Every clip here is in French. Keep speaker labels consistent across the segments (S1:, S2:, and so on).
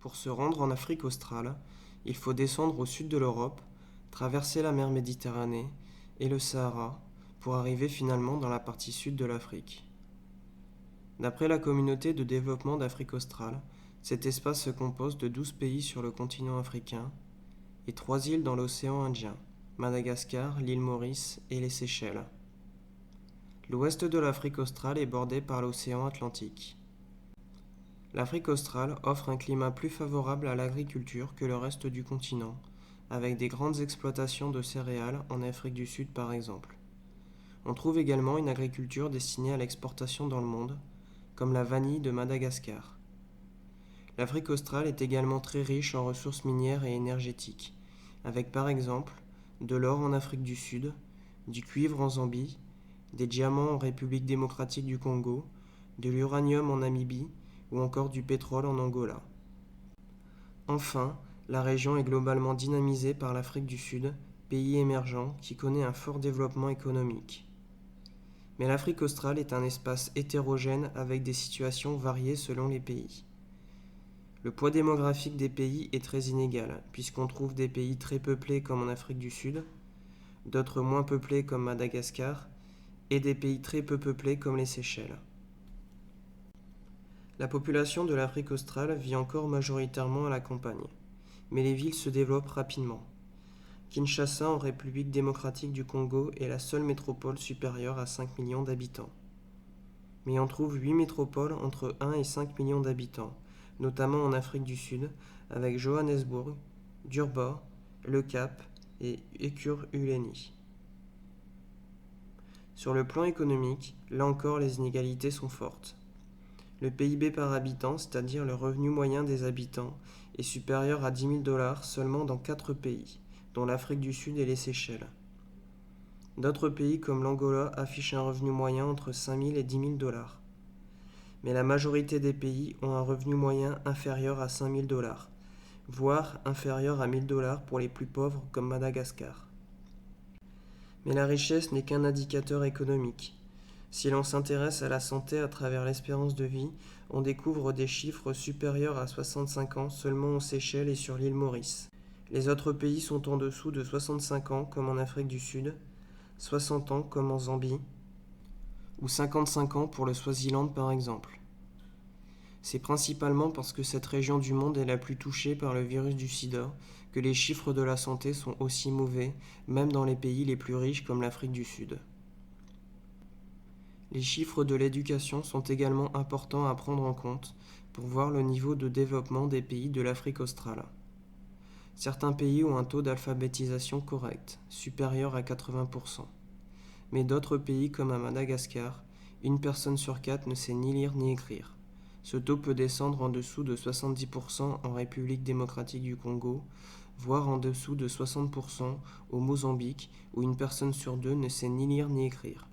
S1: Pour se rendre en Afrique australe, il faut descendre au sud de l'Europe, traverser la mer Méditerranée et le Sahara pour arriver finalement dans la partie sud de l'Afrique. D'après la communauté de développement d'Afrique australe, cet espace se compose de 12 pays sur le continent africain et 3 îles dans l'océan Indien, Madagascar, l'île Maurice et les Seychelles. L'ouest de l'Afrique australe est bordé par l'océan Atlantique. L'Afrique australe offre un climat plus favorable à l'agriculture que le reste du continent, avec des grandes exploitations de céréales en Afrique du Sud par exemple. On trouve également une agriculture destinée à l'exportation dans le monde, comme la vanille de Madagascar. L'Afrique australe est également très riche en ressources minières et énergétiques, avec par exemple de l'or en Afrique du Sud, du cuivre en Zambie, des diamants en République démocratique du Congo, de l'uranium en Namibie ou encore du pétrole en Angola. Enfin, la région est globalement dynamisée par l'Afrique du Sud, pays émergent qui connaît un fort développement économique. Mais l'Afrique australe est un espace hétérogène avec des situations variées selon les pays. Le poids démographique des pays est très inégal, puisqu'on trouve des pays très peuplés comme en Afrique du Sud, d'autres moins peuplés comme Madagascar, et des pays très peu peuplés comme les Seychelles. La population de l'Afrique australe vit encore majoritairement à la campagne, mais les villes se développent rapidement. Kinshasa en République démocratique du Congo est la seule métropole supérieure à 5 millions d'habitants. Mais on trouve 8 métropoles entre 1 et 5 millions d'habitants, notamment en Afrique du Sud, avec Johannesburg, Durban, Le Cap et Ekurhuleni. Sur le plan économique, là encore les inégalités sont fortes. Le PIB par habitant, c'est-à-dire le revenu moyen des habitants, est supérieur à 10 000 $ seulement dans 4 pays, dont l'Afrique du Sud et les Seychelles. D'autres pays comme l'Angola affichent un revenu moyen entre 5 000 et 10 000 $. Mais la majorité des pays ont un revenu moyen inférieur à 5 000 $, voire inférieur à 1 000 $ pour les plus pauvres comme Madagascar. Mais la richesse n'est qu'un indicateur économique. Si l'on s'intéresse à la santé à travers l'espérance de vie, on découvre des chiffres supérieurs à 65 ans seulement aux Seychelles et sur l'île Maurice. Les autres pays sont en dessous de 65 ans comme en Afrique du Sud, 60 ans comme en Zambie, ou 55 ans pour le Swaziland par exemple. C'est principalement parce que cette région du monde est la plus touchée par le virus du sida que les chiffres de la santé sont aussi mauvais, même dans les pays les plus riches comme l'Afrique du Sud. Les chiffres de l'éducation sont également importants à prendre en compte pour voir le niveau de développement des pays de l'Afrique australe. Certains pays ont un taux d'alphabétisation correct, supérieur à 80%. Mais d'autres pays comme à Madagascar, une personne sur 4 ne sait ni lire ni écrire. Ce taux peut descendre en dessous de 70% en République démocratique du Congo, voire en dessous de 60% au Mozambique, où une personne sur 2 ne sait ni lire ni écrire.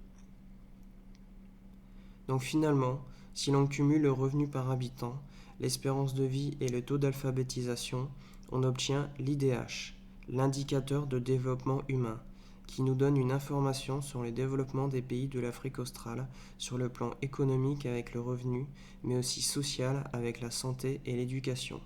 S1: Donc finalement, si l'on cumule le revenu par habitant, l'espérance de vie et le taux d'alphabétisation, on obtient l'IDH, l'indicateur de développement humain, qui nous donne une information sur le développement des pays de l'Afrique australe sur le plan économique avec le revenu, mais aussi social avec la santé et l'éducation.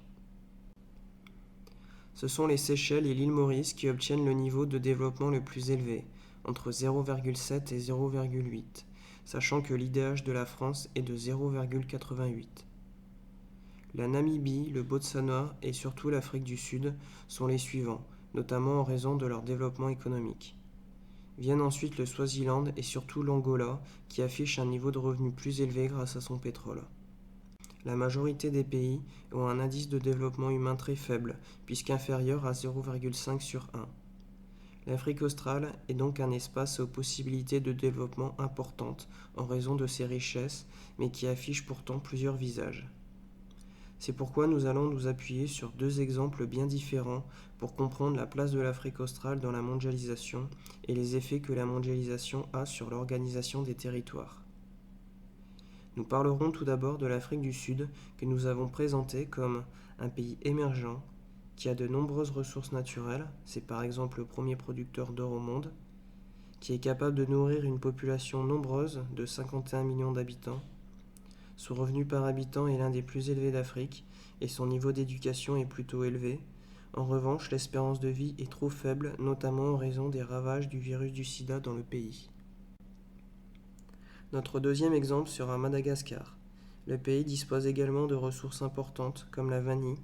S1: Ce sont les Seychelles et l'île Maurice qui obtiennent le niveau de développement le plus élevé, entre 0,7 et 0,8, sachant que l'IDH de la France est de 0,88. La Namibie, le Botswana et surtout l'Afrique du Sud sont les suivants, notamment en raison de leur développement économique. Viennent ensuite le Swaziland et surtout l'Angola, qui affiche un niveau de revenu plus élevé grâce à son pétrole. La majorité des pays ont un indice de développement humain très faible, puisqu'inférieur à 0,5 sur 1. L'Afrique australe est donc un espace aux possibilités de développement importantes en raison de ses richesses, mais qui affiche pourtant plusieurs visages. C'est pourquoi nous allons nous appuyer sur 2 exemples bien différents pour comprendre la place de l'Afrique australe dans la mondialisation et les effets que la mondialisation a sur l'organisation des territoires. Nous parlerons tout d'abord de l'Afrique du Sud que nous avons présenté comme un pays émergent qui a de nombreuses ressources naturelles, c'est par exemple le premier producteur d'or au monde, qui est capable de nourrir une population nombreuse de 51 millions d'habitants, Son revenu par habitant est l'un des plus élevés d'Afrique et son niveau d'éducation est plutôt élevé. En revanche, l'espérance de vie est trop faible, notamment en raison des ravages du virus du sida dans le pays. Notre deuxième exemple sera Madagascar. Le pays dispose également de ressources importantes comme la vanille,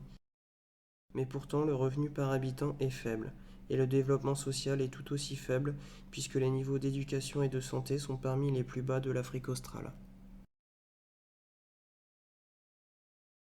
S1: mais pourtant le revenu par habitant est faible et le développement social est tout aussi faible puisque les niveaux d'éducation et de santé sont parmi les plus bas de l'Afrique australe.